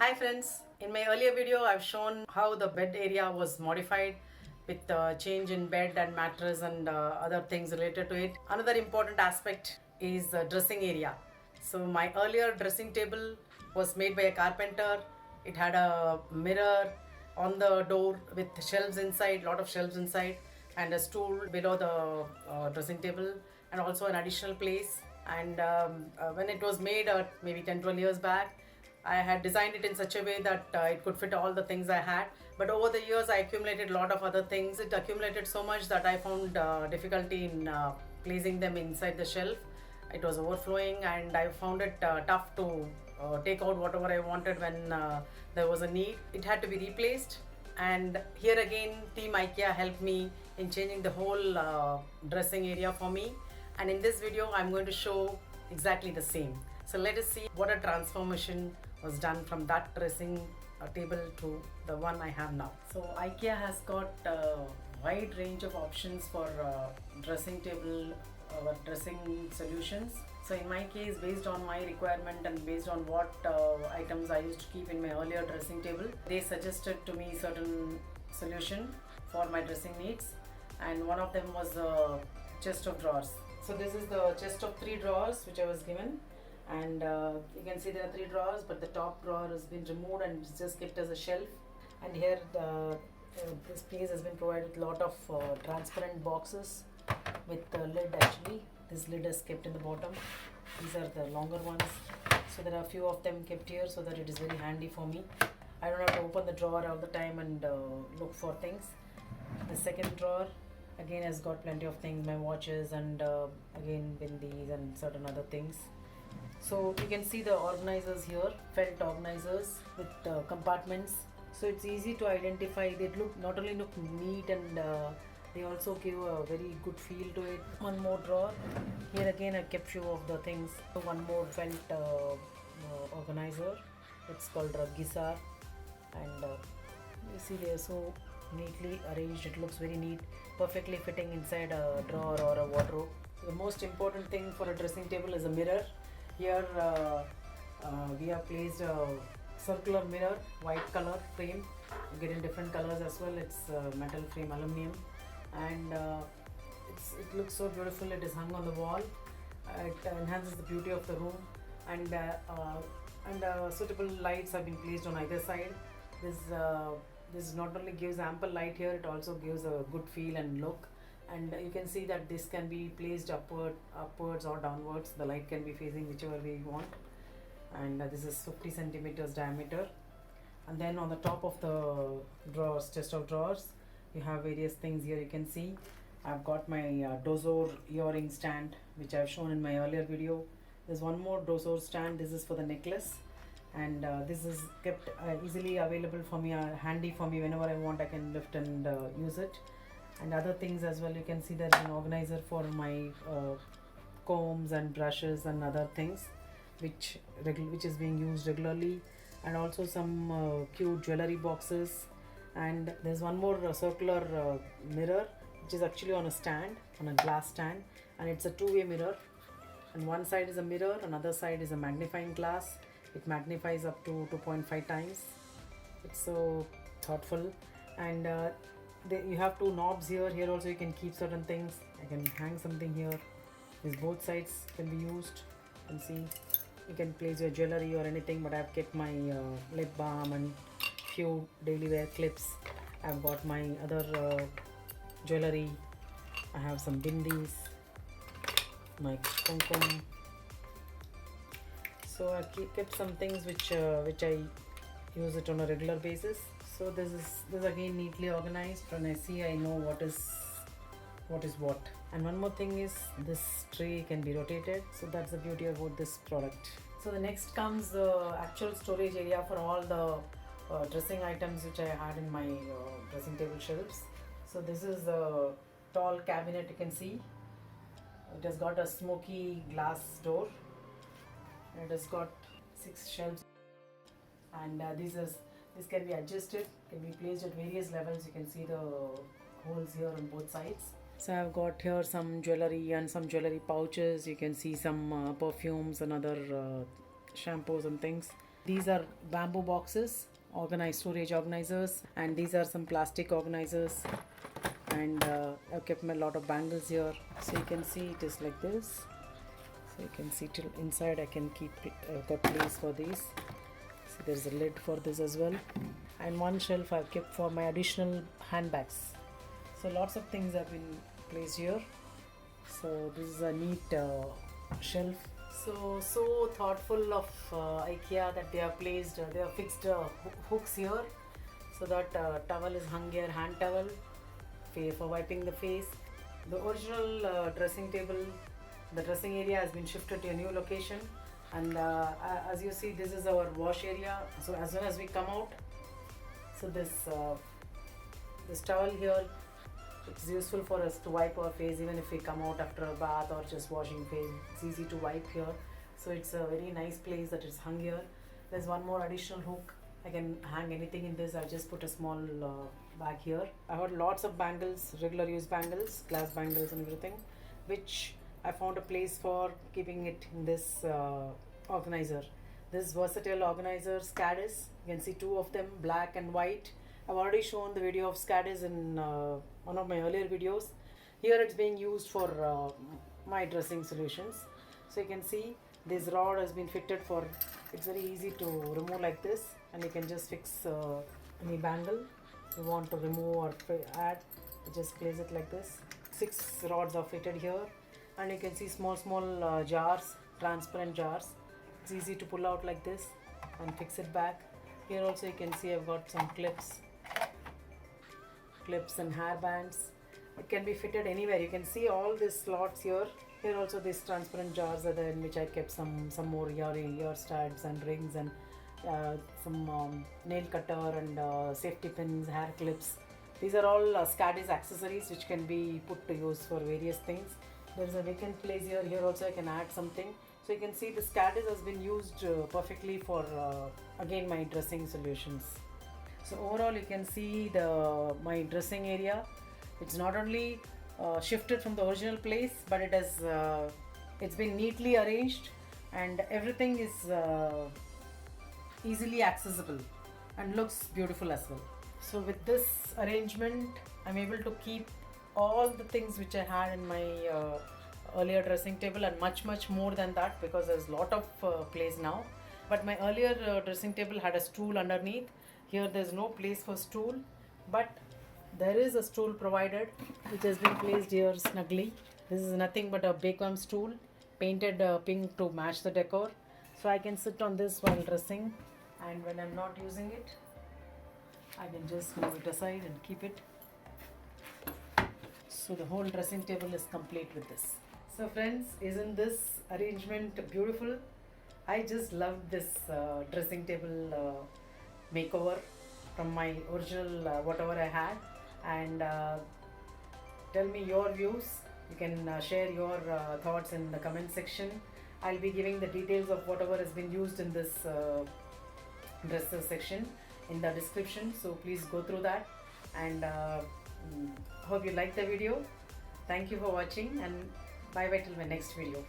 Hi friends, in my earlier video I've shown how the bed area was modified with change in bed and mattress and other things related to it. Another important aspect is the dressing area. So my earlier dressing table was made by a carpenter. It had a mirror on the door with shelves inside, lot of shelves inside, and a stool below the dressing table, and also an additional place. And when it was made maybe 10-12 years back, I had designed it in such a way that it could fit all the things I had. But over the years, I accumulated a lot of other things. It accumulated so much that I found difficulty in placing them inside the shelf. It was overflowing, and I found it tough to take out whatever I wanted when there was a need. It had to be replaced. And here again, Team IKEA helped me in changing the whole dressing area for me. And in this video, I'm going to show exactly the same. So let us see what a transformation was done from that dressing table to the one I have now. So IKEA has got a wide range of options for dressing table dressing solutions. So in my case, based on my requirement and based on what items I used to keep in my earlier dressing table, they suggested to me certain solution for my dressing needs, and one of them was a chest of drawers. So this is the chest of 3 drawers which I was given, and you can see there are 3 drawers, but the top drawer has been removed and it's just kept as a shelf. And here this place has been provided with a lot of transparent boxes with the lid. Actually, this lid is kept in the bottom. These are the longer ones, so there are a few of them kept here so that it is very handy for me. I don't have to open the drawer all the time and look for things. The second drawer again has got plenty of things, my watches and again bindis and certain other things. So you can see the organizers here, felt organizers with compartments. So it's easy to identify. They not only look neat, and they also give a very good feel to it. One more drawer. Here again I kept few of the things. So one more felt organizer. It's called Gisar, and you see they are so neatly arranged. It looks very neat, perfectly fitting inside a drawer or a wardrobe. The most important thing for a dressing table is a mirror. Here we have placed a circular mirror, white color frame. You get in different colors as well. It's metal frame, aluminium, and it looks so beautiful. It is hung on the wall. It enhances the beauty of the room, and suitable lights have been placed on either side. This not only gives ample light here, it also gives a good feel and look. And you can see that this can be placed upwards or downwards. The light can be facing whichever way you want. And this is 50 centimeters diameter. And then on the top of the drawers, chest of drawers, you have various things here. You can see I've got my Dosor earring stand, which I've shown in my earlier video. There's one more Dosor stand. This is for the necklace, and this is kept easily available for me, handy for me. Whenever I want, I can lift and use it. And other things as well. You can see there's an organizer for my combs and brushes and other things, which is being used regularly, and also some cute jewellery boxes. And there's one more circular mirror, which is actually on a stand, on a glass stand, and it's a two-way mirror. And one side is a mirror, another side is a magnifying glass. It magnifies up to 2.5 times. It's so thoughtful. And you have 2 knobs here. Here also you can keep certain things. I can hang something here. These both sides can be used. You can see you can place your jewellery or anything, but I've kept my lip balm and few daily wear clips. I've got my other jewellery. I have some bindis, my kumkum. So I kept some things which I use it on a regular basis. So this again neatly organized. When I see, I know what is what. And one more thing is this tray can be rotated. So that's the beauty about this product. So the next comes the actual storage area for all the dressing items which I had in my dressing table shelves. So this is a tall cabinet. You can see it has got a smoky glass door. It has got 6 shelves, and this can be adjusted, can be placed at various levels. You can see the holes here on both sides. So I've got here some jewellery and some jewellery pouches. You can see some perfumes and other shampoos and things. These are bamboo boxes, organized storage organizers, and these are some plastic organizers. And I've kept a lot of bangles here, so you can see it is like this. So you can see till inside I can keep got place for these. So there's a lid for this as well, and one shelf I've kept for my additional handbags. So lots of things have been placed here. So this is a neat shelf. So thoughtful of IKEA that they have placed, they have fixed hooks here, so that towel is hung here, hand towel for wiping the face. The original dressing table, the dressing area has been shifted to a new location, and as you see, this is our wash area. So as soon as we come out, so this towel here, it's useful for us to wipe our face even if we come out after a bath or just washing face. It's easy to wipe here, so it's a very nice place that is hung here. There's one more additional hook. I can hang anything in this. I just put a small bag here. I got lots of bangles, regular use bangles, glass bangles and everything, which I found a place for keeping it in this organizer. This versatile organizer, Skadis. You can see two of them, black and white. I've already shown the video of Skadis in one of my earlier videos. Here it's being used for my dressing solutions. So you can see this rod has been fitted for, it's very easy to remove like this, and you can just fix any bangle you want to remove or add. You just place it like this. 6 rods are fitted here, and you can see small jars, transparent jars. It's easy to pull out like this and fix it back. Here also you can see I've got some clips and hair bands. It can be fitted anywhere. You can see all these slots here. Here also these transparent jars are there, in which I kept some more ear studs and rings, and some nail cutter and safety pins, hair clips. These are all Skadis accessories which can be put to use for various things. There is a vacant place here. Here also I can add something. So you can see the Skadis has been used perfectly for again my dressing solutions. So overall you can see my dressing area. It's not only shifted from the original place, but it's been neatly arranged, and everything is easily accessible and looks beautiful as well. So with this arrangement, I'm able to keep all the things which I had in my earlier dressing table, and much more than that, because there's a lot of place now. But my earlier dressing table had a stool underneath. Here there's no place for stool, but there is a stool provided which has been placed here snugly. This is nothing but a Bacon stool, painted pink to match the decor. So I can sit on this while dressing, and when I'm not using it, I can just move it aside and keep it. So the whole dressing table is complete with this. So friends, isn't this arrangement beautiful? I just love this dressing table makeover from my original whatever I had, and tell me your views. You can share your thoughts in the comment section. I'll be giving the details of whatever has been used in this dresser section in the description, so please go through that, and hope you like the video. Thank you for watching, and bye bye till my next video.